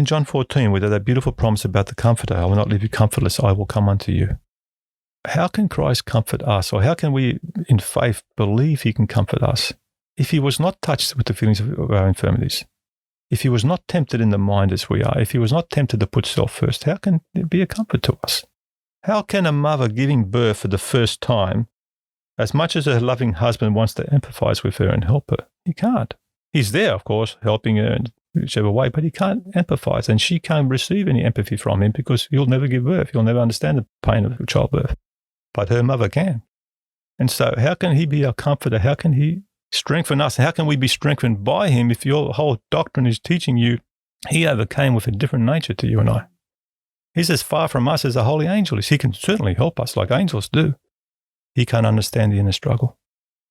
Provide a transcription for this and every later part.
John 14, with that beautiful promise about the Comforter, I will not leave you comfortless, I will come unto you. How can Christ comfort us, or how can we, in faith, believe he can comfort us if he was not touched with the feelings of our infirmities? If he was not tempted in the mind as we are, if he was not tempted to put self first, how can it be a comfort to us? How can a mother giving birth for the first time, as much as her loving husband wants to empathise with her and help her, he can't. He's there, of course, helping her in whichever way, but he can't empathise, and she can't receive any empathy from him because he'll never give birth. He'll never understand the pain of childbirth. But her mother can. And so how can he be our comforter? How can he strengthen us? How can we be strengthened by him if your whole doctrine is teaching you he overcame with a different nature to you and I? He's as far from us as a holy angel is. He can certainly help us like angels do. He can't understand the inner struggle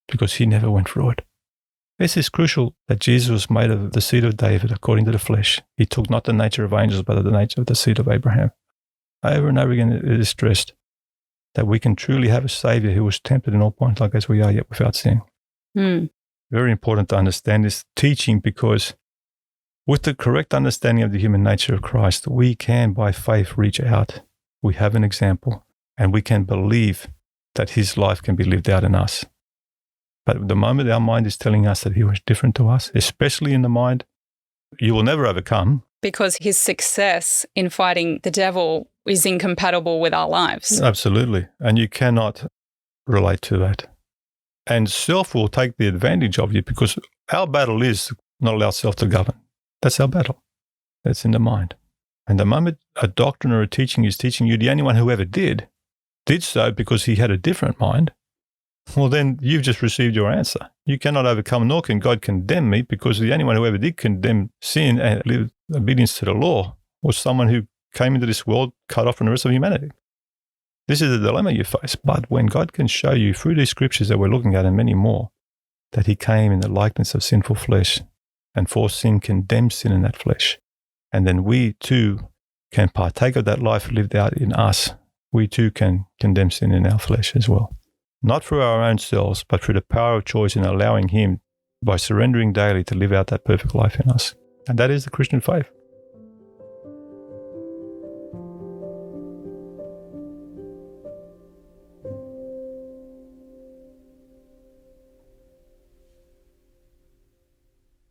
because he never went through it. This is crucial that Jesus was made of the seed of David according to the flesh. He took not the nature of angels, but the nature of the seed of Abraham. Over and over again it is stressed that we can truly have a Saviour who was tempted in all points like as we are, yet without sin. Very important to understand this teaching, because with the correct understanding of the human nature of Christ, we can by faith reach out. We have an example, and we can believe that his life can be lived out in us. But the moment our mind is telling us that he was different to us, especially in the mind, you will never overcome. Because his success in fighting the devil is incompatible with our lives. Absolutely. And you cannot relate to that. And self will take the advantage of you, because our battle is not allow self to govern. That's our battle. That's in the mind. And the moment a doctrine or a teaching is teaching you, the only one who ever did so because he had a different mind, well, then you've just received your answer. You cannot overcome, nor can God condemn me, because the only one who ever did condemn sin and live obedience to the law was someone who came into this world cut off from the rest of humanity. This is the dilemma you face. But when God can show you through these scriptures that we're looking at and many more, that he came in the likeness of sinful flesh, and for sin condemned sin in that flesh, and then we too can partake of that life lived out in us, we too can condemn sin in our flesh as well. Not through our own selves, but through the power of choice in allowing him, by surrendering daily, to live out that perfect life in us. And that is the Christian faith.